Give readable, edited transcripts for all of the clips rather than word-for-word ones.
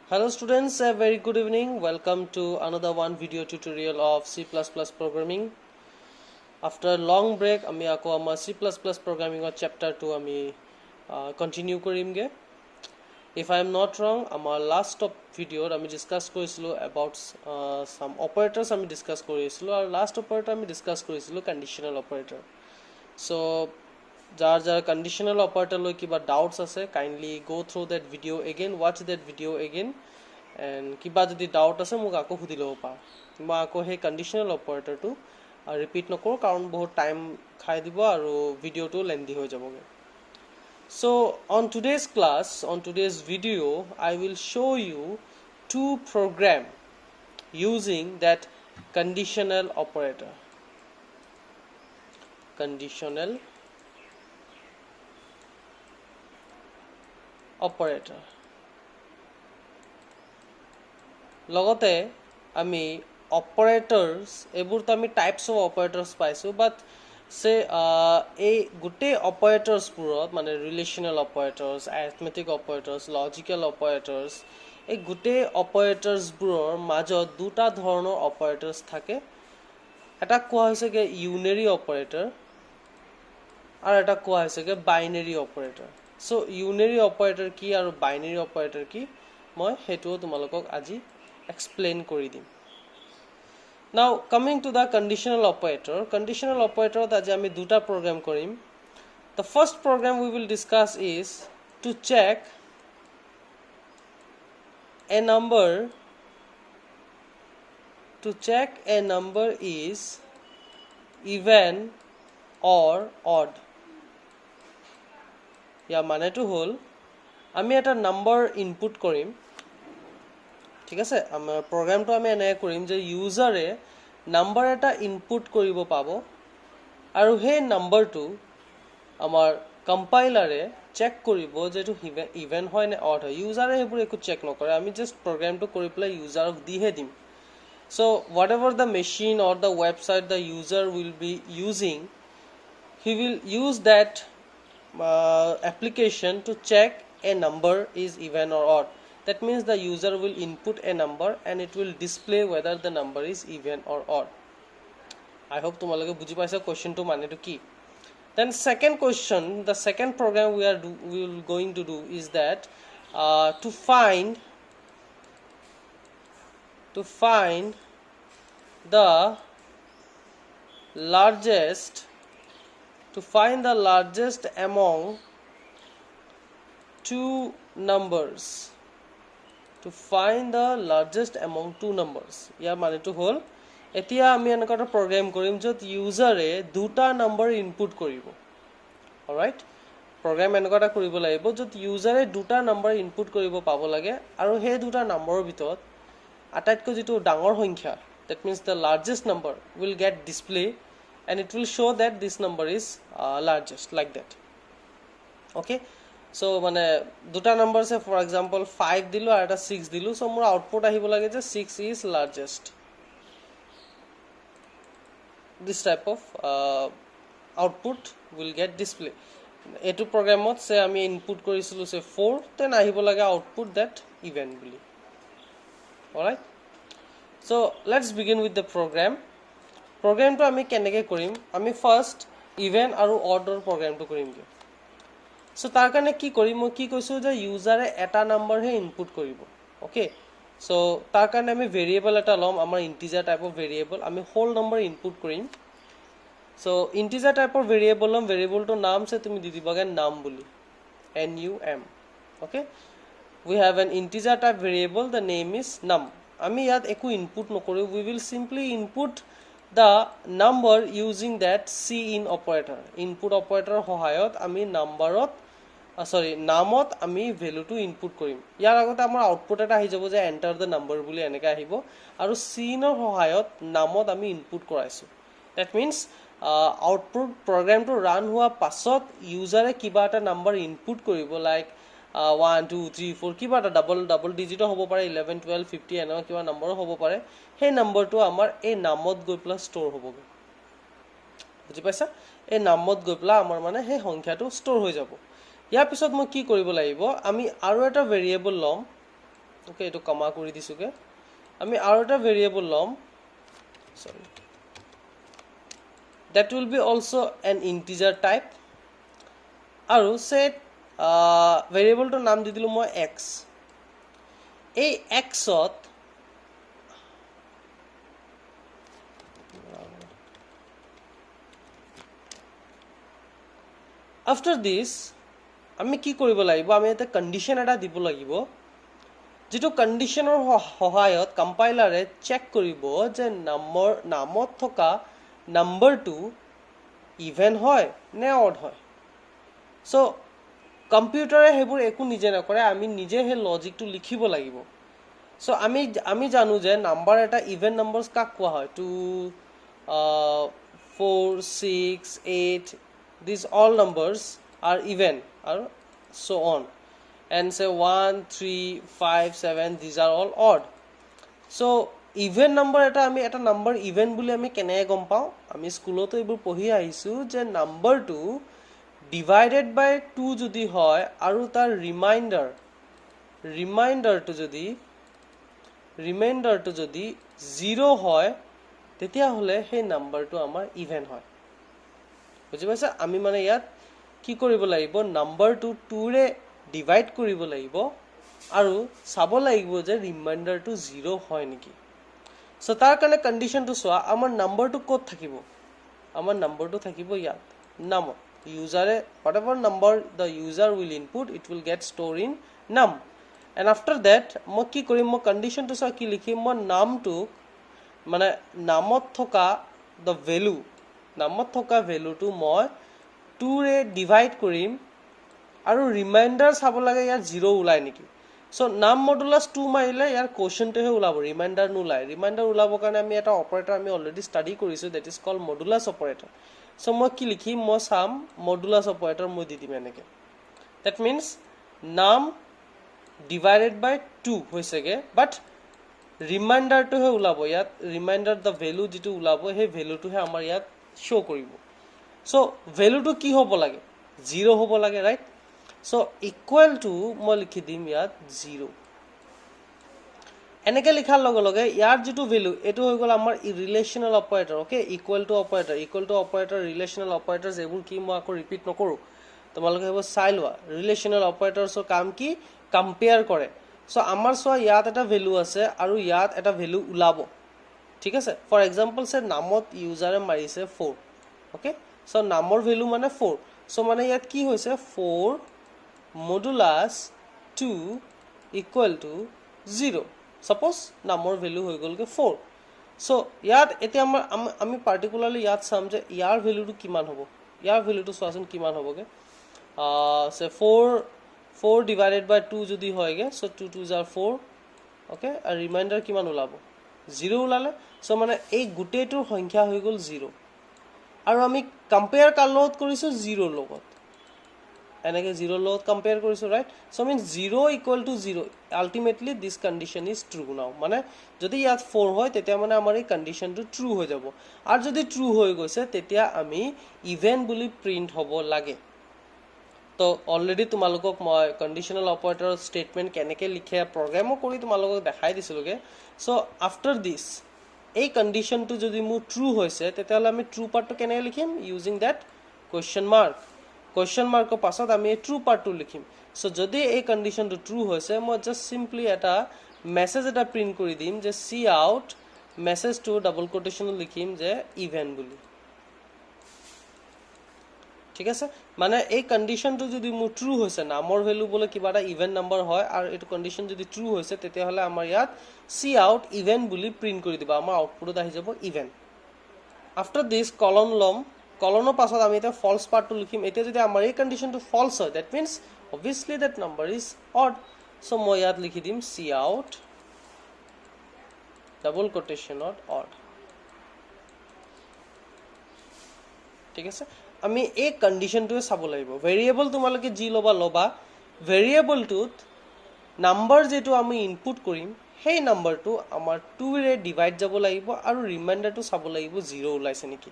Hello students, a very good evening. Welcome to another one video tutorial of C++ programming. After a long break, আমি আকৌ আমাৰ C++ programming chapter 2 আমি continue কৰিমগে. If I am not wrong, আমাৰ last video আমি discuss কৰিছিলো about some operators আমি discuss কৰিছিলো আৰু last operator আমি discuss কৰিছিলো conditional operator. So jar conditional operator loi kiba doubts ase, kindly go through that video again, watch that video again, and kiba jodi doubt ase muk ako hudi lobo par ma ako he conditional operator to repeat nokor karon bahut time khai dibo aru video to lengthy hoi jaboge. So on today's class, on today's video, I will show you two program using that conditional operator. Conditional operator. লগতে আমি operators এবোৰ তো আমি types of operators পাইছো, but say এই গুটে operators পুৰত মানে relational operators, arithmetic operators, logical operators, এই গুটে operators বোৰৰ মাজত দুটা ধৰণৰ operators থাকে. এটা কোৱা হৈছে যে unary operator আৰু এটা কোৱা হৈছে যে binary operator. So unary operator কি আৰু binary operator কি মই হেতু তোমালোকক আজি explain kori dim. Now coming to the conditional operator aji ami duta program korim. The first program we will discuss is to check a number is even or odd. Ya mane to hol ami eta number input korim. ঠিক আছে, আমাৰ প্ৰগ্ৰামটো আমি এনে কৰিম যে ইউজাৰে number এটা input কৰিব পাব আৰু সেই নাম্বাৰটো আমাৰ কম্পাইলাৰে চেক কৰিব যে এটো ইভেন হয় নে অড হয়. ইউজাৰে হেবোৰ একো চেক নকৰে, আমি জাস্ট প্ৰগ্ৰামটো কৰি প্লাই ইউজাৰক দিহে দিম. So whatever the machine or the website the user will be using, he will use that application to check a number is even or odd. That means the user will input a number and it will display whether the number is even or odd. I hope tumaloge buji paisa question to mane to ki. Then second question, the second program we will going to do is that to find the largest among two numbers. To find the largest among two numbers. ইয়াৰ মানেটো হল এতিয়া আমি এনেকা এটা programme কৰিম যত ইউজাৰে দুটা number input কৰিব. Alright, programme এনেকা এটা কৰিব লাগিব যত ইউজাৰে দুটা নম্বৰ ইনপুট কৰিব পাব লাগে আৰু সেই দুটা নম্বৰৰ ভিতৰত আটাইতকৈ যেটো ডাঙৰ সংখ্যা, that means the largest number will get display and it will show that this number is largest, like that. Okay, so মানে দুটা নম্বৰ আছে, for example 5 দিলো আৰু এটা 6 দিলো, so মোৰ আউটপুট আহিব লাগে যে 6 is largest. This type of output will get display. এটো প্ৰগ্ৰামত সে আমি ইনপুট কৰিছিলো সে 4, then আহিব লাগে আউটপুট that even বুলি. Alright, so let's begin with the programটো আমি কেনেকৈ কৰিম. আমি ফাৰ্স্ট ইভেন আৰু অডৰ প্ৰগ্ৰামটো কৰিমগে. So তাৰ কাৰণে কি কৰিম, মই কি কৈছো যে ইউজাৰে এটা নম্বৰ হে ইনপুট কৰিব. ওকে, সো তাৰ কাৰণে আমি ভেৰিয়েবল এটা লম, আমাৰ ইন্টিজাৰ টাইপৰ ভেৰিয়েবল, আমি হোল নম্বৰ ইনপুট কৰিম. সো ইন্টিজাৰ টাইপৰ ভেৰিয়েবল লম, ভেৰিয়েবলটোৰ নাম সে তুমি দি দিবাগে নাম বুলি, NUM. Okay, we have an integer type variable, the name is num. আমি ইয়াত একো ইনপুট নকৰো, we will simply input the number using that cin operator. Input operator সহায়ত আমি নামত আমি ভ্যালুটো ইনপুট কৰিম. ইয়াৰ আগতে আমাৰ আউটপুট এটা আহি যাব যে এন্টাৰ দ্য নাম্বাৰ বুলি এনেকা আহিব আৰু চিনৰ সহায়ত নামত আমি ইনপুট কৰাইছো. That means আউটপুট প্ৰগ্ৰামটো ৰান হোৱা পাছত ইউজাৰে কিবা এটা নাম্বাৰ ইনপুট কৰিব, লাইক 1 2 3 4 কিবা এটা ডাবল ডিজিটো হ'ব পাৰে, 11 12 50 এনেকুৱা কিবা নম্বৰো হ'ব পাৰে. সেই নম্বৰটো আমাৰ এই নামত গৈ প্লাস ষ্টৰ হ'বগে. বুজি পাইছা, এই নামত গৈ প্লাস আমাৰ মানে সেই সংখ্যাটো ষ্টৰ হৈ যাব. ইয়াৰ পিছত মই কি কৰিব লাগিব, আমি আৰু এটা ভেৰিয়েবল লম ওকে এটো কমা কৰি দিছোগে আমি আৰু এটা ভেৰিয়েবল লম sorry that will be also an integer type আৰু set ভেৰিয়েবলটোৰ নাম দি দিলো মই x এই x ত after this আমি কি কৰিব লাগিব আমি এটা কন্ডিশন এটা দিব লাগিব যেটো কন্ডিশনৰ সহায়ত কম্পাইলাৰে চেক কৰিব যে নামত থকা নাম্বাৰটো ইভেন হয় নে অড হয় সো কম্পিউটাৰে হেবোৰ একো নিজে নকৰে আমি নিজে হে লজিকটো লিখিব লাগিব সো আমি জানো যে নাম্বাৰ এটা ইভেন নাম্বাৰস কাক কোৱা হয় 2 4 6 8 these all numbers are even or so on and say 1 3 5 7 these are all odd so even number eta ami eta number even buli ami kene gom pao ami school to ebur pohi aisu je number to divided by 2 jodi hoy aru tar remainder to jodi 0 hoy tetia hole he number to amar even hoy বুজি পাইছা আমি মানে ইয়াত কি কৰিব লাগিব number two 2 ৰে divide কৰিব লাগিব আৰু চাব লাগিব যে ৰিমাইন্ডাৰটো 0 হয় নেকি সো তাৰ কাৰণে কন্ডিশনটো সোৱা আমাৰ নাম্বাৰটো ক'ত থাকিব আমাৰ নাম্বাৰটো থাকিব ইয়াত নাম ইউজাৰে whatever number the user will input it will get stored in num and after that মই কি কৰিম মই কন্ডিশনটো সোৱা কি লিখিম মই নামটো মানে নামত থকা the value নামত থকা ভ্যালুটো মই 2 ৰে ডিভাইড কৰিম আৰু ৰিমাইন্ডাৰ চাব লাগে ইয়াৰ 0 উলাই নেকি সো নাম মডুলাস 2 মাইলে ইয়াৰ কোৱেশ্চনটোহে উলাব ৰিমাইন্ডাৰ নুলাই ৰিমাইন্ডাৰ উলাব কাৰণে আমি এটা অপাৰেটৰ আমি অলৰেডি ষ্টাডি কৰিছো that is called modulus operator so মই কি লিখিম মই সাম মডুলাস অপাৰেটৰ মই দি দিম এনেকে দ্যাট মিন্স নাম ডিভাইডেড বাই 2 হৈছেগে বাট ৰিমাইন্ডাৰটোহে উলাব ইয়াত ৰিমাইন্ডাৰ দা ভ্যালু যেটো উলাব হে ভ্যালুটোহে আমাৰ ইয়াত show করিব so value to কি হব লাগে 0 হব লাগে right so equal to মই লিখি দিম ইয়াত 0 এনেকে লিখাৰ লগে লগে ইয়াৰ যেটো ভ্যালু এটো হৈ গল আমাৰ relational operator okay equal to operator relational operators এবোৰ কি মই আকৌ ৰিপিট নকৰো তোমালোকে হেব চাই লোৱা ৰিলেশনাল অপাৰেটৰছৰ কাম কি কম্পেয়াৰ কৰে so আমাৰ সো ইয়াত এটা ভ্যালু আছে আৰু ইয়াত এটা ভ্যালু উলাব ঠিক আছে ফৰ এক্সাম্পল সে নামত ইউজাৰে মাৰিছে 4 ওকে সো নামৰ ভ্যালু মানে 4 সো মানে ইয়াত কি হৈছে 4 মডুলাস 2 ইকুৱেল টু 0 সাপোজ নামৰ ভ্যালু হৈ গলগে 4 সো ইয়াত এতিয়া আমি পাৰ্টিকুলাৰলি ইয়াত চাম যে ইয়াৰ ভ্যালুটো কিমান হ'ব ইয়াৰ ভ্যালুটো সোৱাচোন কিমান হ'বগে সে 4 ডিভাইডেড বাই 2 যদি হয়গে সো 2 2 are 4 ওকে আৰু ৰিমাইন্ডাৰ কিমান উলাব 0 উলালে সো মানে এই গুটেটোৰ সংখ্যা হৈ গল 0 আৰু আমি কম্পেয়াৰ কাৰ লগত কৰিছো 0 লগত এনেকে 0 লগত কম্পেয়াৰ কৰিছো right so means 0 equal to 0 ultimately this condition is true নাও মানে যদি ইয়াত 4 হয় তেতিয়া মানে আমাৰ এই কন্ডিশনটো ট্ৰু হৈ যাব আৰু যদি ট্ৰু হৈ গৈছে তেতিয়া আমি ইভেন বুলি প্ৰিন্ট হ'ব লাগে তো অলৰেডি তোমালোকক মই কন্ডিশনাল অপাৰেটৰ স্টেটমেন্ট কেনেকে লিখে প্ৰগ্ৰামো কৰি তোমালোকক দেখাই দিছিলগে সো আফটাৰ দিস এই কন্ডিশনটো যদি মু ট্ৰু হৈছে তেতিয়ালে আমি ট্ৰু পাৰ্টটো কেনে লিখিম ইউজিং দ্যাট কোৱেশ্চন মাৰ্কৰ পাছত আমি এই ট্ৰু পাৰ্টটো লিখিম সো যদি এই কন্ডিশনটো ট্ৰু হৈছে মই জাস্ট সিম্পলি এটা মেসেজ এটা প্ৰিন্ট কৰি দিম যে c out message to double quotation লিখিম যে ইভেন বুলি ঠিক আছে মানে এই কন্ডিশনটো যদি মু ট্ৰু হৈছে নামৰ ভ্যালু বলে কিবা এটা ইভেন নাম্বাৰ হয় আৰু এটো কন্ডিশন যদি ট্ৰু হৈছে তেতিয়া হলে আমাৰ ইয়াত সি আউট ইভেন বুলি প্ৰিন্ট কৰি দিবা আমাৰ আউটপুটত আহি যাব ইভেন আফটাৰ দিস কলন লম কলনৰ পাছত আমি এটা ফলস পাৰ্টটো লিখিম এতিয়া যদি আমাৰ এই কন্ডিশনটো ফলস হয় that means obviously that number is odd so মই ইয়াত লিখি দিম সি আউট ডাবল কোটেশনত odd ঠিক আছে আমি এই কন্ডিশনটো চাব লাগিব ভেৰিয়েবল তোমালকে জি লবা ভেৰিয়েবলটোত নাম্বাৰ যেটো আমি ইনপুট কৰিম সেই নাম্বাৰটো আমাৰ 2 ৰে ডিভাইড যাব লাগিব আৰু ৰিমাইন্ডাৰটো চাব লাগিব 0 ওলাইছে নেকি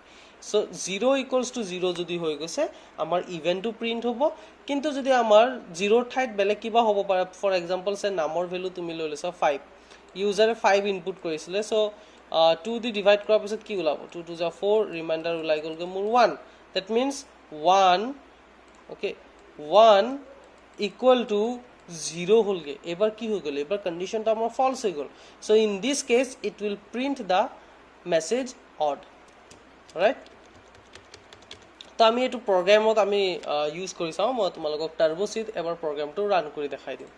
সো 0 ইকুৱেলছ টু 0 যদি হৈ গৈছে আমাৰ ইভেন্টটো প্ৰিন্ট হ'ব কিন্তু যদি আমাৰ 0 ঠাইত বেলেগ কিবা হ'ব পাৰে ফৰ এক্সাম্পল সে নামৰ ভ্যালু তুমি লৈ লৈছা 5 ইউজাৰে 5 ইনপুট কৰিছিলে সো 2 দি ডিভাইড কৰাৰ পিছত কি ওলাব 2 2 4 ৰিমাইন্ডাৰ ওলাই গলগে মোৰ 1 that means 1 okay 1 equal to 0 holge ebar ki ho gele ebar condition ta amar false hoy gol so in this case it will print the message odd right to ami etu program ot ami use kori sao moi tumalok turbo seed ebar program to run kori dekhai dim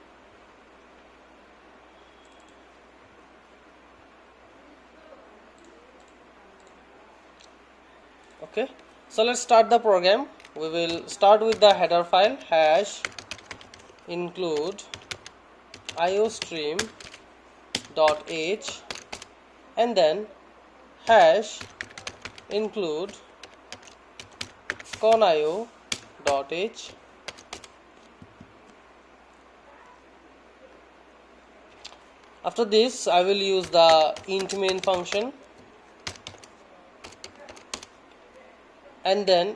okay so let's start the program we will start with the header file hash include iostream.h and then hash include conio.h after this I will use the int main function and then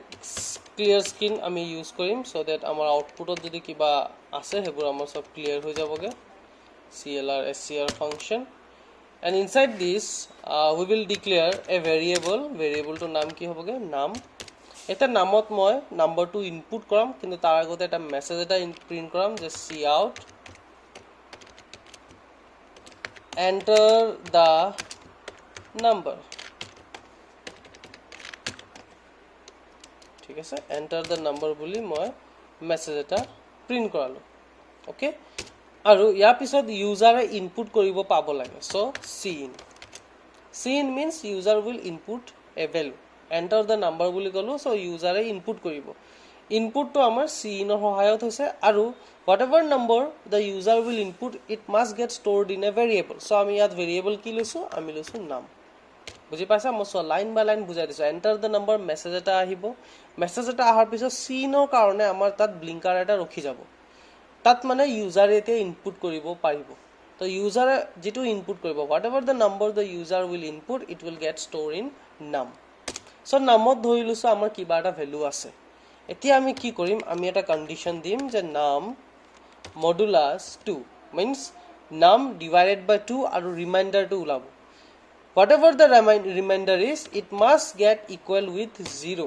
clear skin আমি use কৰিম so that আমাৰ আউটপুটত যদি কিবা আছে হেবোৰ আমাৰ সব clear হৈ যাবগে clr scr function and inside this we will declare a variable to নাম কি হবগে নাম এটা নামত মই নাম্বাৰটো ইনপুট কৰাম কিন্তু তাৰ আগতে এটা মেসেজ এটা প্ৰিন্ট কৰাম যে cout enter the number ঠিক আছে enter the number বুলি মই মেসেজ এটা প্ৰিন্ট কৰালো ওকে আৰু ইয়াৰ পিছত ইউজাৰে ইনপুট কৰিব পাব লাগে so cin means user will input a value enter the number বুলি কলো সো ইউজাৰে ইনপুট কৰিব ইনপুট তো আমাৰ cin ৰ সহায়ত হৈছে আৰু whatever number the user will input it must get stored in a variable so আমি ইয়াত variable কি লৈছো আমি লৈছো নাম বুজি পাইছা মই সো লাইন বাই লাইন বুজাই দিছো enter the number মেসেজ এটা আহিব মেসেজ এটা আহাৰ পিছত cin ৰ কাৰণে আমাৰ তাত ব্লিংকাৰ এটা ৰখি যাব তাত মানে ইউজাৰে এতিয়া ইনপুট কৰিব পাৰিব তো ইউজাৰে যেটো ইনপুট কৰিব whatever the number the user will input it will get stored in num so নামত ধৰি লৈছো আমাৰ কিবা এটা ভ্যালু আছে এতিয়া আমি কি কৰিম আমি এটা কন্ডিশন দিম যে নাম modulus 2 means num divided by 2 আৰু ৰিমাইন্ডাৰ টো ওলাব whatever the remainder is it must get equal with 0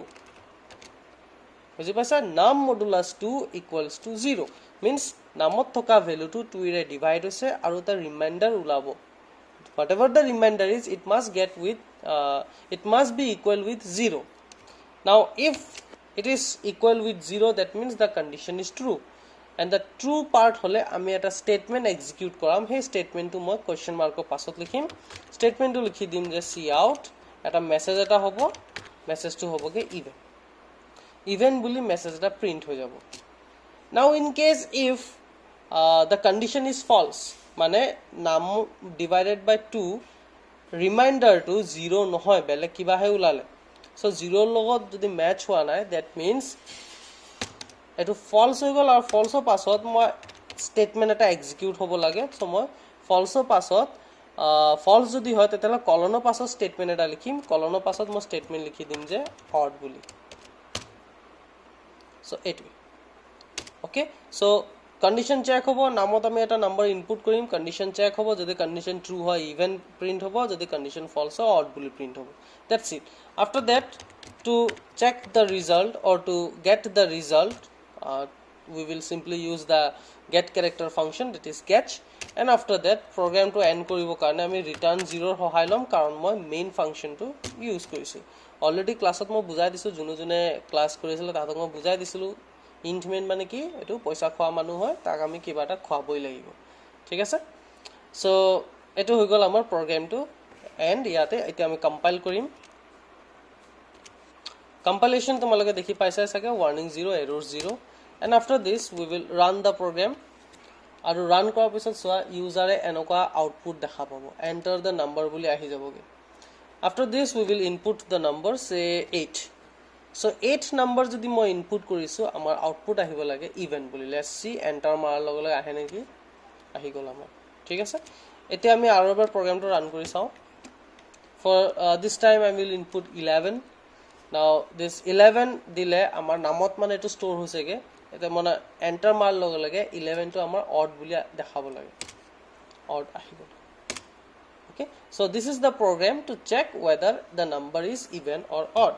বুজি পাইছা num modulus 2 equals to 0 means নামত থকা ভ্যালু টো 2 ৰে ডিভাইড হৈছে আৰু তাৰ ৰিমাইন্ডাৰ ওলাব whatever the remainder is it must be equal with 0 now if it is equal with 0 that means the condition is true and the true part hole ami eta statement execute koram he statement to moi question mark or pasot likhim statement to likhi dim je cout eta message eta hobo message to hobo ge even buli message eta print ho jabo now in case if the condition is false mane nam divided by 2 reminder to 0 nohoy bele kiba he ulale so 0 logot jodi match hua nai that means etu false হৈ গল আৰু false পাছত মই statement এটা execute হ'ব লাগে so মই false পাছত false যদি হয় তেতিয়ালে কলনৰ পাছত স্টেটমেন্ট এটা লিখিম কলনৰ পাছত মই স্টেটমেন্ট লিখি দিম যে odd বুলি সো এটো ওকে সো কন্ডিশন চেক হ'ব নামত আমি এটা নাম্বার ইনপুট কৰিম কন্ডিশন চেক হ'ব যদি কন্ডিশন ট্ৰু হয় ইভেন প্ৰিন্ট হ'ব যদি কন্ডিশন ফলস হয় odd বুলি প্ৰিন্ট হ'ব that's it after that to check the result or to get the result we will simply use the get character function that is catch and after that program to end koribo karone ami return 0 ৰ সহায় লম কাৰণ মই main function to use কৰিছো already classত মই বুজাই দিছো জুনে জুনে ক্লাস কৰিছিল তাহাতক মই বুজাই দিছিলো int main মানে কি এটো পইচা খোৱা মানুহ হয় তাক আমি কিবা এটা খোৱাবই লাগিব ঠিক আছে সো এটো হৈ গল আমাৰ program to end ইয়াতে এতিয়া আমি কম্পাইল কৰিম compilation তোমালোকে দেখি পাইছা সাকে warning 0 error 0 and after this we will run the program আৰু run কৰাৰ পিছত সোৱা ইউজাৰে এনেকুৱা আউটপুট দেখা পাব enter the number বুলি আহি যাবগে after this we will input the number say 8 so 8 number যদি মই ইনপুট কৰিছো আমাৰ আউটপুট আহিব লাগে even বুলি let's see enter মাৰাৰ লগে লগে আহে নেকি আহি গ'ল আমাৰ ঠিক আছে এতিয়া আমি আৰু এবাৰ প্ৰগ্ৰামটো ৰান কৰি চাওঁ for this time I will input 11 now this 11 দিলে আমাৰ নামত মানে এটো ষ্টৰ হৈছেগে এটা মানে এন্টাৰ মাৰ লগে লগে 11 টো আমাৰ অড বুলি দেখাব লাগে odd আহিব okay so this is the program to check whether the number is even or odd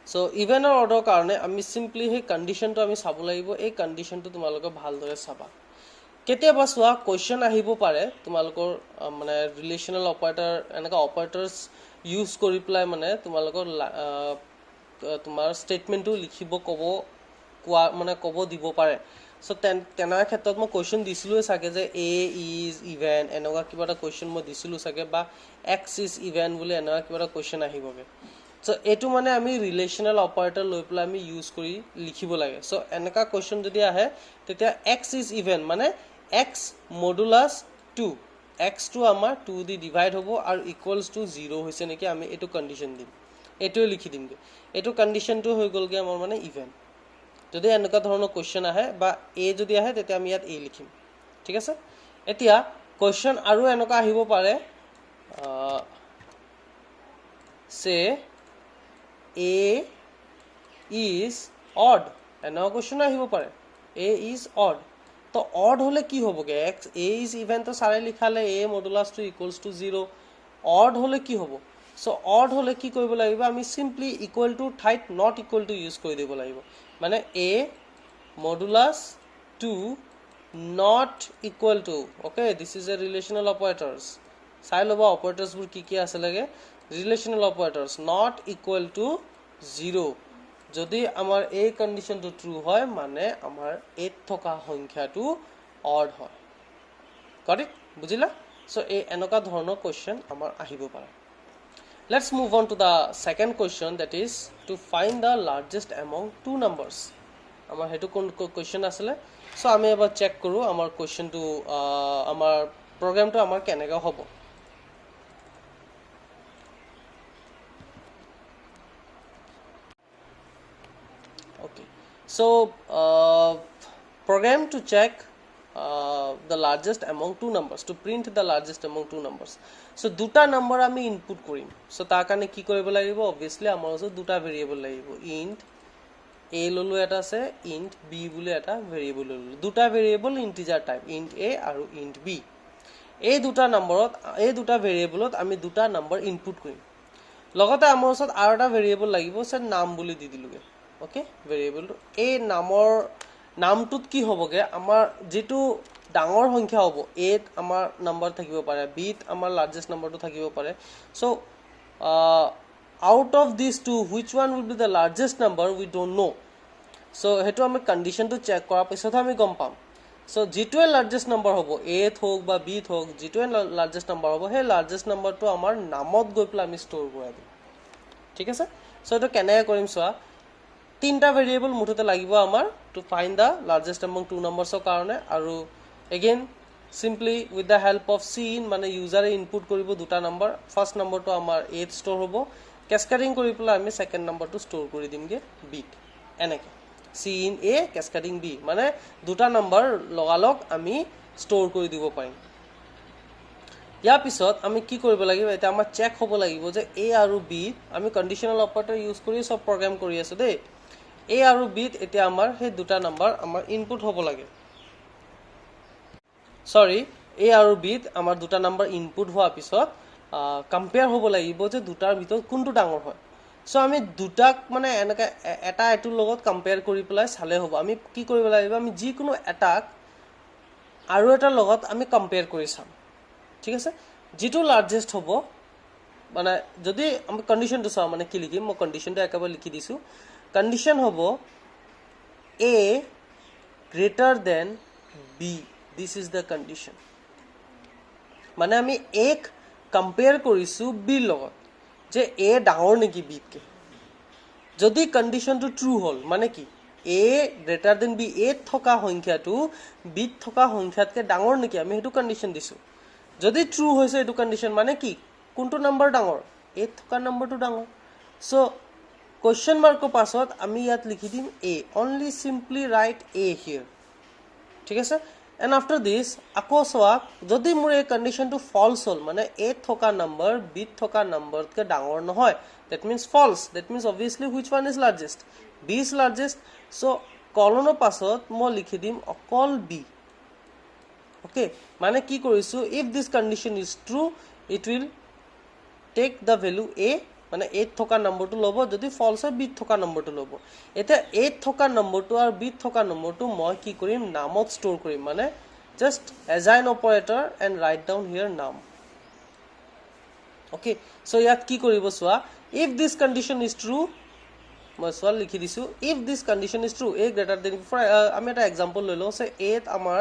so even or odd কাৰণে আমি simply হে কন্ডিশনটো আমি চাব লাগিব এই কন্ডিশনটো তোমালোকে ভালদৰে চাবা কেতিয়াবা সোৱা কোৱেশ্চন আহিব পাৰে তোমালোকৰ মানে ৰিলেশনাল অপাৰেটৰ এনেকা অপাৰেটৰ্স ইউজ কৰি প্লাই মানে তোমালোকৰ তোমাৰ স্টেটমেন্টটো লিখিব কব কোৱা মানে কব দিব পাৰে so তেনা ক্ষেত্ৰত মই কোৱেশ্চন দিছিলো সাকে যে a is even এনেকা কিবা এটা কোৱেশ্চন মই দিছিলো সাকে বা x is even বুলি এনেকা কিবা এটা কোৱেশ্চন আহিবগে so এটো মানে আমি ৰিলেশনাল অপাৰেটৰ লৈ প্লাই আমি ইউজ কৰি লিখিব লাগে so এনেকা কোৱেশ্চন যদি আহে তেতিয়া x is even মানে x মডুলাস 2 x টো আমাৰ 2 দি ডিভাইড হ'ব আৰু ইকুৱেলস টু 0 হৈছে নেকি আমি এটো কন্ডিশন দিম এটো লিখি দিমগে এটো কন্ডিশনটো হৈ গলগে আমাৰ মানে ইভেন যদি এনেকা ধৰণৰ কোৱেশ্চন আহে বা a যদি আহে তেতিয়া আমি ইয়াত a লিখিম ঠিক আছে এতিয়া কোৱেশ্চন আৰু এনেকা আহিব পাৰে সে a is odd এনেকা কোৱেশ্চন আহিব পাৰে a is odd তো odd হলে কি হবগে x a is even তো সারে লিখালে a modulus 2 equals to 0 odd হলে কি হবো so odd হলে কি কৰিব লাগিব আমি simply equal to ঠাইত not equal to use কৰি দিব লাগিব মানে a modulus 2 not equal to okay this is a relational operators চাই লবা operators বোৰ কি আছে লাগে relational operators not equal to 0 যদি আমাৰ এই কন্ডিশনটো ট্ৰু হয় মানে আমাৰ 8 থকা সংখ্যাটো অড হয় গট ইট বুজিলা সো এই এনেকা ধৰণৰ কোৱেশ্চন আমাৰ আহিব পাৰে let's move on to the second question that is to find the largest among two numbers আমাৰ হেতু কোন কোৱেশ্চন আছিল সো আমি এবাৰ চেক কৰো আমাৰ কোৱেশ্চনটো আমাৰ প্ৰগ্ৰামটো আমাৰ কেনেকা হ'ব okay so program to check the largest among two numbers to print the largest among two numbers so দুটা নম্বৰ আমি ইনপুট কৰিম so তাৰ কাৰণে কি কৰিব লাগিব obviously আমাৰ ওচৰত দুটা ভেৰিয়েবল লাগিব int a ললো এটা আছে int b বুলি এটা ভেৰিয়েবল ললো দুটা variable integer type int a আৰু int b এই দুটা নম্বৰত এই দুটা ভেৰিয়েবলত আমি দুটা নম্বৰ ইনপুট কৰিম লগতে আমাৰ ওচৰত আৰু এটা ভেৰিয়েবল লাগিব সে নাম বুলি দি দিলুগে okay ভেৰিয়েবলটো এই নামৰ নামটোত কি হবগে আমাৰ যেটো ডাঙৰ সংখ্যা হ'ব a ত আমাৰ নম্বৰ থাকিব পাৰে b ত আমাৰ লাৰ্জেষ্ট নম্বৰটো থাকিব পাৰে so out of these two which one will be the largest number we don't know so hetu ami condition to check kora pisot ami gom pam so যেটোৱে largest number হ'ব a ত হোক বা b ত হোক যেটোৱে largest number হ'ব হে largest নম্বৰটো আমাৰ নামত গৈ প্লা আমি ষ্টৰ কৰা দিম ঠিক আছে so এটো কেনে কৰিম সোৱা তিনটা ভেৰিয়েবল মুঠতে লাগিব আমাৰ to find the largest among two numbers ৰ কাৰণে আৰু again simply with the help of cin মানে user input কৰিব দুটা নম্বৰ first নম্বৰটো আমাৰ a ত ষ্টৰ হ'ব cascading কৰি পেলাই আমি second নম্বৰটো ষ্টৰ কৰি দিমগে b ত এনেকে cin a cascading b মানে দুটা নম্বৰ লগালক আমি ষ্টৰ কৰি দিব পাৰিম ইয়াৰ পিছত আমি কি কৰিব লাগিব এটা আমাৰ চেক হ'ব লাগিব যে a আৰু b আমি কন্ডিশনাল অপাৰেটৰ ইউজ কৰি সব প্ৰগ্ৰাম কৰি আছো দেই a আৰু b ত এতিয়া আমাৰ হে দুটা নম্বৰ আমাৰ ইনপুট হ'ব লাগে সৰি a আৰু b ত আমাৰ দুটা নম্বৰ ইনপুট হোৱা পিছত কম্পেয়াৰ হ'ব লাগিব যে দুটাৰ ভিতৰত কোনটো ডাঙৰ হয় সো আমি দুটাক মানে এনেকা এটা এটোৰ লগত কম্পেয়াৰ কৰি পেলাই চালে হ'ব আমি কি কৰিব লাগিব আমি যি কোনো এটাক আৰু এটাৰ লগত আমি কম্পেয়াৰ কৰি চাম ঠিক আছে যেটো লাৰ্জেষ্ট হ'ব মানে যদি আমি কন্ডিশনটো চাও মানে কি লিখিম মই কন্ডিশনটো একেবাৰে লিখি দিছো condition hobo a greater than b this is the condition মানে আমি এক কম্পেয়াৰ কৰিছো b লগত যে a ডাঙৰ নেকি b কে যদি কন্ডিশনটো ট্ৰু হল মানে কি a greater than b a থকা সংখ্যাটো b থকা সংখ্যাতকে ডাঙৰ নেকি আমি হেতু কন্ডিশন দিছো যদি ট্ৰু হৈছে এটো কন্ডিশন মানে কি কোনটো নম্বৰ ডাঙৰ a থকা নম্বৰটো ডাঙৰ so question mark ko pasot ami yat likhi dim a only simply write a here ঠিক আছে and after this আকৌ চোৱা যদি মোৰ এই কন্ডিশনটো ফলস হল মানে a থকা নাম্বাৰ b থকা নাম্বাৰতকৈ ডাঙৰ নহয় that means false that means obviously which one is largest b is largest so কলনৰ পাছত মই লিখি দিম অকল b okay মানে কি কৰিছো if this condition is true it will take the value a মানে 8 থকা নম্বৰটো লব যদি false হয় b থকা নম্বৰটো লব এটা 8 থকা নম্বৰটো আৰু b থকা নম্বৰটো মই কি কৰিম নামত ষ্টৰ কৰিম মানে just assign operator and write down here num okay so ইয়াত কি কৰিব চোৱা if this condition is true মই সল লিখি দিছো if this condition is true a greater than for আমি এটা एग्जांपल লৈ লও সে 8 আমাৰ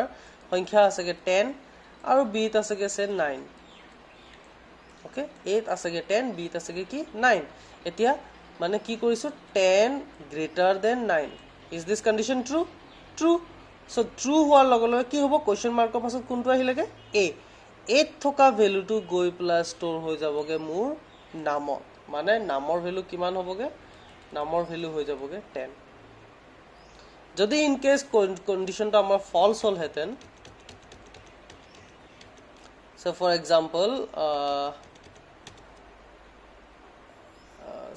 সংখ্যা আছে কে 10 আৰু b ত আছে কে 9 okay 8 আছে কে 10 b ত আছে কি 9 এতিয়া মানে কি কৰিছো 10 greater than 9 is this condition true true so true হোৱাৰ লগে লগে কি হ'ব কোৱেশ্চন মাৰ্কৰ পাছত কোনটো আহিলেগে a 8 থকা ভ্যালুটো গৈ প্লাস ষ্টৰ হৈ যাবগে মোৰ নামত মানে নামৰ ভ্যালু কিমান হ'বগে নামৰ ভ্যালু হৈ যাবগে 10 যদি ইন কেস কন্ডিশনটো আমাৰ ফলস হল হেতেন so for example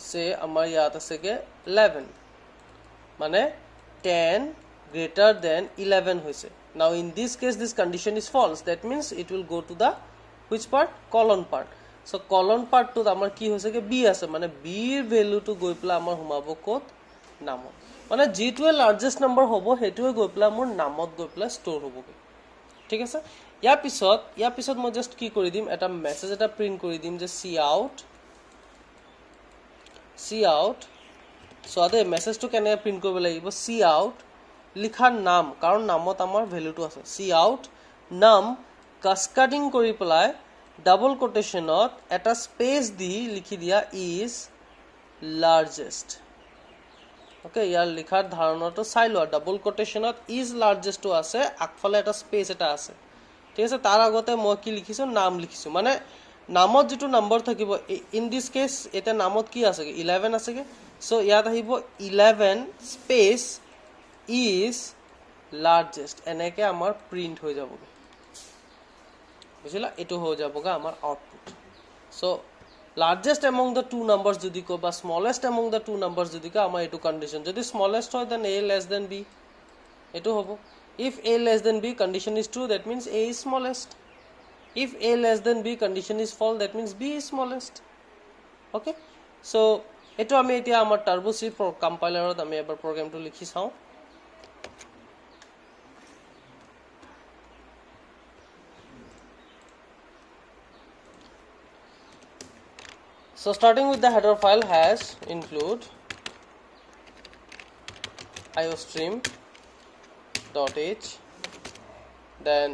say আমাৰ ইয়াত আছে কে 11 মানে 10 greater than 11 হৈছে now in this case this condition is false that means it will go to the which part colon part so colon part to আমাৰ কি হৈছে কে b আছে মানে b ৰ ভ্যালু টু গৈ প্লা আমাৰ হুমাব কোত নামত মানে g2 লাৰ্জেষ্ট নম্বৰ হ'ব হেতুৱে গৈ প্লা মোৰ নামত গৈ প্লা ষ্টৰ হ'বগে ঠিক আছে ইয়াৰ পিছত মই জাস্ট কি কৰি দিম এটা মেসেজ এটা প্ৰিন্ট কৰি দিম যে cout so ade message to কেনে প্ৰিন্ট কৰিব লাগিব cout লিখাৰ নাম কাৰণ নামত আমাৰ ভ্যালুটো আছে cout নাম কাস্কেডিং কৰি পেলাই ডাবল কোটেশনত এটা স্পেস দি লিখি দিয়া is largest okay ইয়াৰ লিখাৰ ধাৰণাটো চাই লোৱা ডাবল কোটেশনত is largest to আছে আগফালে এটা স্পেস এটা আছে ঠিক আছে তাৰ আগতে মই কি লিখিছো নাম লিখিছো মানে নামত যেটো নম্বৰ থাকিব ইন দিস কেস এটা নামত কি আছে 11 আছে কে সো ইয়াত আহিব 11 স্পেস is largest এনেকে আমাৰ প্ৰিন্ট হৈ যাবগে বুঝিলা এটো হৈ যাবগে আমাৰ output so largest among the two numbers যদি কো বা smallest among the two numbers যদি কো আমাৰ এটো কন্ডিশন যদি smallest হয় then a less than b এটো হ'ব if a less than b condition is true that means a is smallest if a less than b condition is false that means b is smallest okay so eto ami etia amar turbo c compiler ot ami ebar program to likhi sao so starting with the header file has include iostream.h then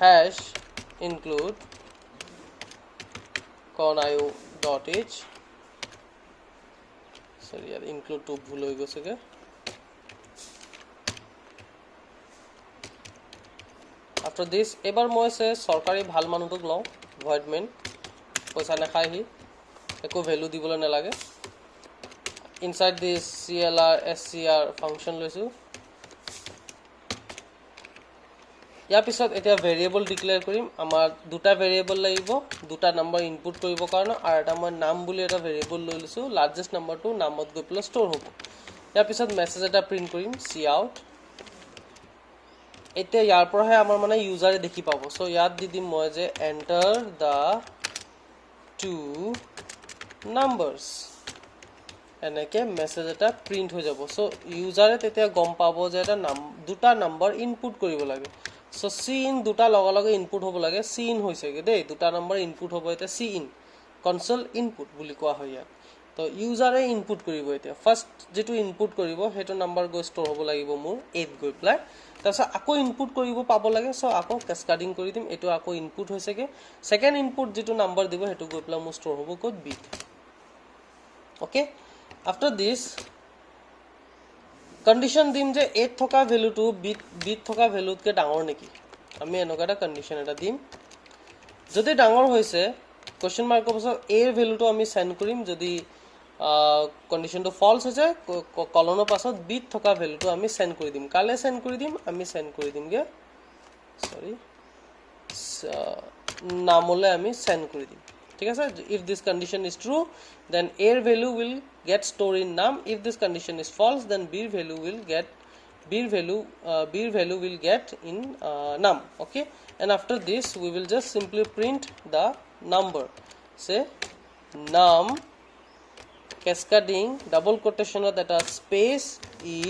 hash include conio.h sorry yaar include to bhul hoy gose ge after this ebar moi se sarkari bhal manutok law void main paisa na khai hi eko value dibole na lage inside this clr scr function loisu ইয়াৰ পিছত এটা variable declare কৰিম আমাৰ দুটা variable লাগিব দুটা number input কৰিব কাৰণে আৰু এটা মই নাম বুলি এটা ভেৰিয়েবল লৈ লৈছো লাৰ্জেষ্ট নম্বৰটো নামত গৈ প্লাস ষ্টৰ হ'ব ইয়াৰ পিছত মেসেজ এটা প্ৰিন্ট কৰিম cout এতিয়া ইয়াৰ পৰহে আমাৰ মানে ইউজাৰে দেখি পাব সো ইয়াত দি দিম মই যে enter the two numbers এনেকে মেসেজ এটা প্ৰিন্ট হৈ যাব সো ইউজাৰে তেতিয়া গম পাব যে এটা দুটা নম্বৰ ইনপুট কৰিব লাগে so cin দুটা লগে ইনপুট হ'ব লাগে cin হৈছে গে দেই দুটা নম্বৰ ইনপুট হ'ব এটা cin কনসোল ইনপুট বুলি কোৱা হয় ইয়াত তো ইউজাৰে ইনপুট কৰিব এতিয়া ফাৰ্স্ট যেটো ইনপুট কৰিব হেটো নম্বৰ গৈ ষ্টৰ হ'ব লাগিব মোৰ 8 গৈ প্লাই তাৰপিছত আকৌ ইনপুট কৰিব পাব লাগে সো আকৌ কাস্কেডিং কৰি দিম এটো আকৌ ইনপুট হৈছে গে সেকেন্ড ইনপুট যেটো নম্বৰ দিব হেটো গৈ প্লাই মোৰ ষ্টৰ হ'ব code b okay after this condition dim je 8 thoka value to bit thoka value ke dangor neki ami enoka eta condition eta dim jodi dangor hoise question mark opose a value to ami send korim jodi condition to false hoise colon pasot bit thoka value to ami send kori dim kale send kori dim ami send kori dim ge sorry নামলে আমি send করে দিম ঠিক আছে if this condition is true then a value will get stored in num if this condition is false then b value will get in num okay and after this we will just simply print the number say num cascading double quotation that a space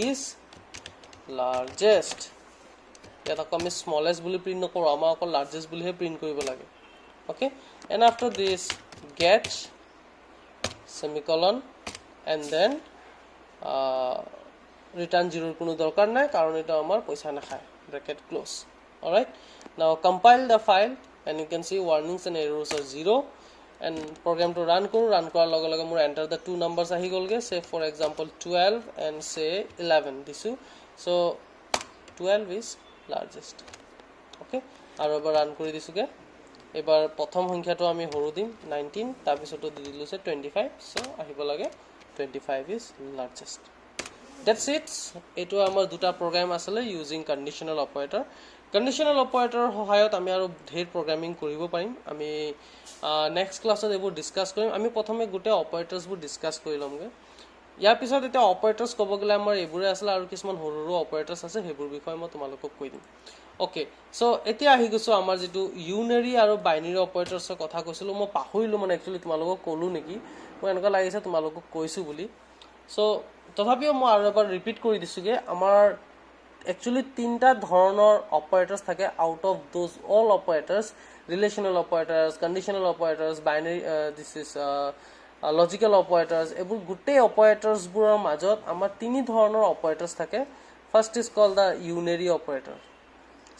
is largest ইয়াত আকৌ আমি smallest বুলি print নকৰো আমাৰ আকৌ largest বুলিহে print কৰিব লাগে okay and after this get semicolon and then return 0 কোনো দৰকাৰ নাই কাৰণ এটা আমাৰ পইচা নাখায় bracket close alright now compile the file and you can see warnings and errors are 0 and program to run কৰাৰ লগে লগে মোৰ enter the two numbers আহি গলগে say for example 12 and say 11 দিছো so 12 is largest okay আৰু এবাৰ run কৰি দিছোগে এবাৰ প্ৰথম সংখ্যাটো আমি হৰু দিম 19 তাৰ পিছতো দি দিলো সে 25 so আহিব লাগে 25 is largest that's it এটো আমাৰ দুটা প্ৰগ্ৰাম আছে ইউজিং কন্ডিশনাল অপাৰেটৰ সহায়ত আমি আৰু ধেৰ প্ৰগ্ৰামিং কৰিব পাৰিম আমি নেক্সট ক্লাছত এবোৰ ডিসকাস কৰিম আমি প্ৰথমে গুটে অপাৰেটৰ্ছ বোৰ ডিসকাস কৰি লমগে ইয়াৰ পিছত এটা অপাৰেটৰ্ছ ক'ব গলে আমাৰ এবোৰে আছিল আৰু কিছুমান হৰু অপাৰেটৰ্ছ আছে হেবোৰ বিষয় মই তোমালোকক কৈ দিম ওকে সো এতিয়া আহি গছো আমাৰ যেটো ইউনাৰি আৰু বাইনাৰি অপাৰেটৰ্ছৰ কথা কৈছিলো মই পাহৰিলো মানে একচুয়ালি তোমালোকক কলো নেকি মই এনেকা লাগিছে তোমালোকক কৈছো বুলি সো তথাপিও মই আৰু এবাৰ ৰিপিট কৰি দিছোগে আমাৰ actually তিনটা ধৰণৰ অপাৰেটৰ্ছ থাকে out of those all operators relational operators conditional operators binary this is logical operators এবোৰ গুটে অপাৰেটৰ্ছ বোৰৰ মাজত আমাৰ তিনি ধৰণৰ অপাৰেটৰ্ছ থাকে first is called the unary operator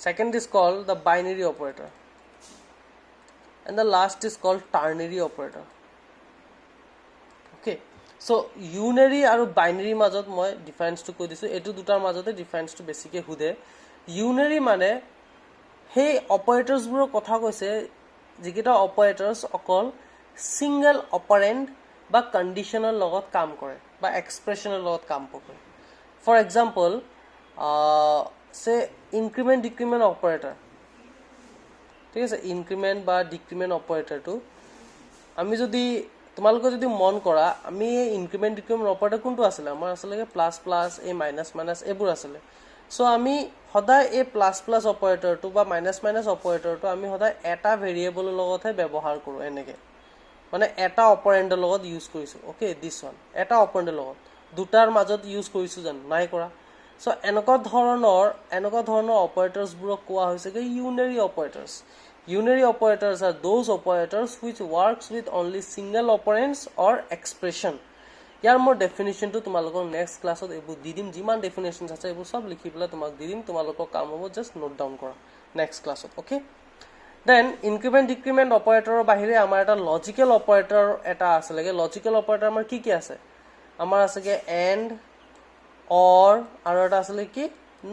second is called the binary operator and the last is called ternary operator okay so unary aru binary majot moi difference to koi disu etu dutar majote difference to basically hude unary mane hey operators buro kotha koise jikita operators okol single operand ba conditional logot kaam kore ba expressional logot kaam kore for example say increment decrement operator ঠিক আছে increment বা decrement operator to আমি যদি তোমালোকে যদি মন কৰা আমি increment decrement operator কোনটো আছিল আমাৰ আসলে প্লাস প্লাস এ মাইনাস মাইনাস এবোৰ আছিল সো আমি সদায় এ প্লাস প্লাস operator to বা মাইনাস মাইনাস operator to আমি সদায় এটা ভেৰিয়েবল লগতহে ব্যৱহাৰ কৰো এনেকে মানে এটা অপাৰেন্ডৰ লগত ইউজ কৰিছো ওকে দিস ওয়ান এটা অপাৰেন্ডৰ লগত দুটাৰ মাজত ইউজ কৰিছো জান নাই কৰা so এনেকা ধৰণৰ operators বুৰক কোৱা হৈছে যে unary operators are those operators which works with only single operands or expression ইয়াৰ মোৰ ডেফিনিশন টো তোমালোকৰ নেক্সট ক্লাছত এবু দিদিম যিমান ডেফিনিশনস আছে এবু সব লিখি পেলা তোমাক দিদিম তোমালোকৰ কাম হ'ব জাস্ট নোট ডাউন কৰা নেক্সট ক্লাছত okay then increment decrement operator বাহিৰে আমাৰ এটা লজিক্যাল অপাৰেটৰ এটা আছে লাগে লজিক্যাল অপাৰেটৰ আমাৰ কি আছে আমাৰ আছে কে and or আৰু এটা আছে কি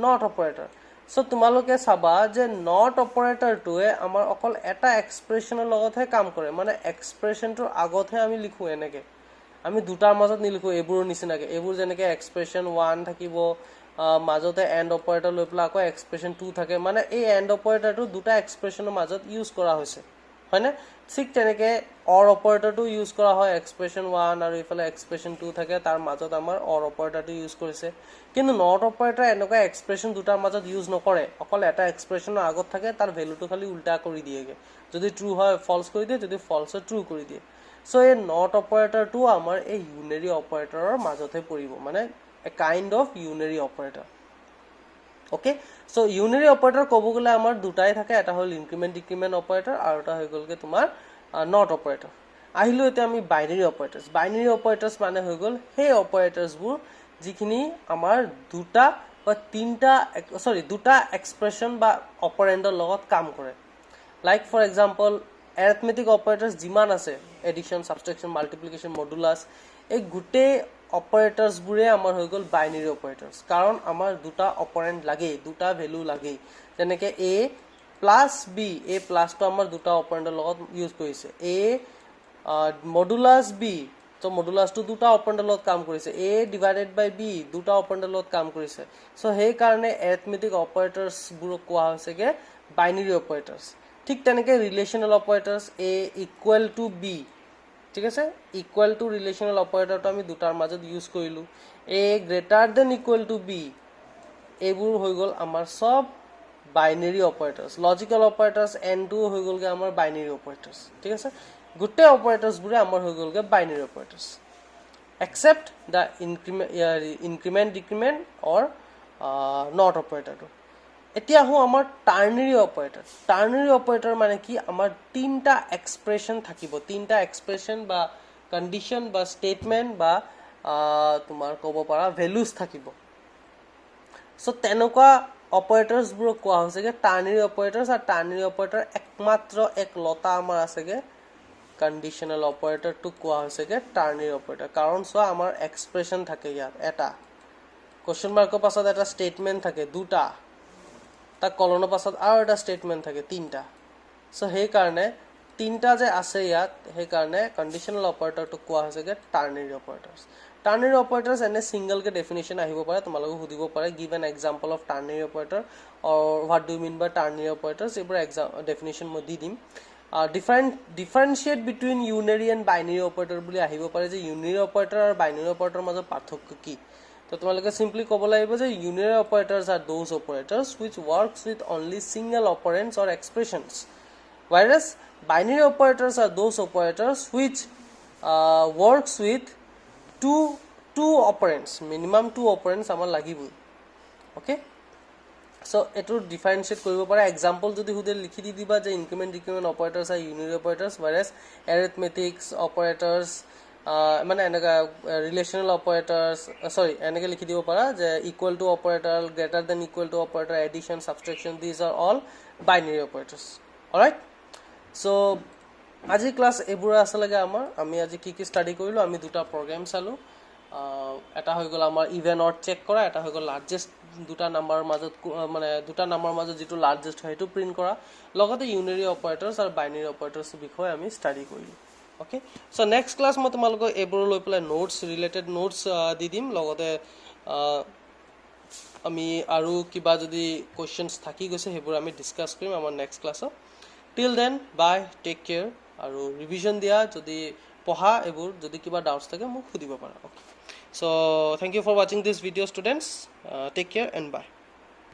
not operator so তোমালোকে চাবা যে not operator টোৱে আমাৰ অকল এটা এক্সপ্ৰেছনৰ লগতহে কাম কৰে মানে এক্সপ্ৰেছনটোৰ আগতহে আমি লিখো এনেকে আমি দুটাৰ মাজত নিলিখো এবোৰ নিচিনাকে এবোৰ যেনেকে এক্সপ্ৰেছন 1 থাকিব মাজতে এন্ড অপাৰেটৰ লৈ পেলা আকৌ এক্সপ্ৰেছন 2 থাকে মানে এই এন্ড অপাৰেটৰটো দুটা এক্সপ্ৰেছনৰ মাজত ইউজ কৰা হৈছে হয়নে ঠিক তেনেকে or অপাৰেটৰটো ইউজ কৰা হয় এক্সপ্ৰেছন 1 আৰু ইফালে এক্সপ্ৰেছন 2 থাকে তাৰ মাজত আমাৰ or অপাৰেটৰটো ইউজ কৰিছে কিন্তু not অপাৰেটৰ এনেকা এক্সপ্ৰেছন দুটাৰ মাজত ইউজ নকৰে অকল এটা এক্সপ্ৰেছনৰ আগত থাকে তাৰ ভ্যালুটো খালি উল্টা কৰি দিয়েগে যদি ট্ৰু হয় ফলস কৰি দিয়ে যদি ফলস হয় ট্ৰু কৰি দিয়ে সো এই not অপাৰেটৰটো আমাৰ এই ইউনাৰি অপাৰেটৰৰ মাজতহে পৰিব মানে a kind of unary operator okay so unary operator কব গলে আমাৰ দুটাই থাকে এটা হল increment decrement operator আৰু এটা হৈ গলকে তোমাৰ not operator আহিলো এতিয়া আমি binary operators মানে হৈ গল হে operators বোৰ যিখিনি আমাৰ দুটা বা তিনটা দুটা এক্সপ্ৰেছন বা অপাৰেন্ডৰ লগত কাম কৰে like for example arithmetic operators যিমান আছে addition subtraction multiplication modulus এই গুটে operators বুৰে আমাৰ হৈ গল binary operators কাৰণ আমাৰ দুটা অপাৰেন্ড লাগে দুটা ভ্যালু লাগে যেনেকে a plus b a plus তো আমাৰ দুটা অপাৰেন্ডৰ লগত ইউজ কৰিছে a modulus b তো modulus তো দুটা অপাৰেন্ডৰ লগত কাম কৰিছে a divided by b দুটা অপাৰেন্ডৰ লগত কাম কৰিছে সো সেই কাৰণে arithmetic operators বুৰক কোৱা হৈছে কে বাইনাৰী অপাৰেটৰ্ছ ঠিক তেনেকৈ relational operators a equal to b ঠিক আছে ইকুৱেল টু ৰিলেশ্যনেল অপাৰেটৰটো আমি দুটাৰ মাজত ইউজ কৰিলোঁ a greater than equal to b এইবোৰ হৈ গ'ল আমাৰ সব binary operators logical operators n2 হৈ গ'লগে আমাৰ বাইনাৰী অপাৰেটৰ্ছ ঠিক আছে গোটেই অপাৰেটৰ্ছবোৰে আমাৰ হৈ গ'লগে binary operators except the increment decrement or not operator এতিয়া হো আমাৰ টাৰ্নাৰী অপাৰেটৰ মানে কি আমাৰ তিনটা এক্সপ্ৰেছন থাকিব তিনটা এক্সপ্ৰেছন বা কন্ডিশন বা স্টেটমেন্ট বা তোমাৰ ক'ব পাৰা ভ্যালুজ থাকিব সো তেনেকুৱা অপাৰেটৰ্ছ বোৰ কোৱা হৈছেগে টাৰ্নাৰী অপাৰেটৰ্ছ আৰু টাৰ্নাৰী অপাৰেটৰ একমাত্ৰ এক লতা আমাৰ আছেগে conditional operator to কোৱা হৈছেগে টাৰ্নাৰী অপাৰেটৰ কাৰণ সো আমাৰ এক্সপ্ৰেছন থাকে ইয়াত এটা কোৱেশ্চন মাৰ্কৰ পাছত এটা স্টেটমেন্ট থাকে দুটা তা কলনৰ পাছত আৰু এটা স্টেটমেন্ট থাকে তিনটা সো সেই কাৰণে তিনটা যে আছে ইয়াত সেই কাৰণে কন্ডিশনাল অপাৰেটৰটো কোৱা হৈছেগে টাৰ্নাৰী অপাৰেটৰ্ছ এনে সিঙ্গল কে ডেফিনিশন আহিব পাৰে তোমালোকে সুধিব পাৰে give an example of ternary operator or what do you mean by ternary operators এইবোৰ ডেফিনিশন মই দি দিম differentiate between unary and binary operator বুলি আহিব পাৰে যে unary operator আৰু binary operator মাজৰ পাৰ্থক্য কি তো তোমালোকে simply ক'ব লাগিব যে unary operators are those operators which works with only single operands or expressions whereas binary operators are those operators which works with two operands minimum two operands আমাৰ লাগিব okay so etu differentiate koribo pare example jodi hude likhi di diba je increment decrement operators are unary operators whereas arithmetics operators mane enaga relational operators sorry enage likhi dibo para je equal to operator greater than equal to operator addition subtraction these are all binary operators all right so আজি class এবুৰা আছলগে আমাৰ আমি আজি কি কি study কৰিলো আমি দুটা programme চালো এটা হৈ গল আমাৰ ইভেন অড চেক কৰা এটা হৈ গল লাৰ্জেস্ট দুটা নাম্বাৰ মাজত মানে দুটা নাম্বাৰ মাজত যেটো লাৰ্জেস্ট হয় হেতু প্ৰিন্ট কৰা লগতে ইউনাৰী অপাৰেটৰ্ছ আৰু বাইনাৰী অপাৰেটৰ্ছ বিষয়ে আমি ষ্টাডি কৰিলো ওকে সো নেক্সট ক্লাস মই তোমালোকক এবুৰ লৈ পেলাই নোটস ৰিলেটেড নোটস দি দিম লগতে আমি আৰু কিবা যদি কোৱেশ্চনছ থাকি গৈছে হেবোৰ আমি ডিসকাস কৰিম আমাৰ নেক্সট ক্লাছত till then bye take care আৰু ৰিভিজন দিয়া যদি পঢ়া এবোৰ যদি কিবা ডাউটছ থাকে মোক সুধিব পাৰা okay so thank you for watching this video students take care and bye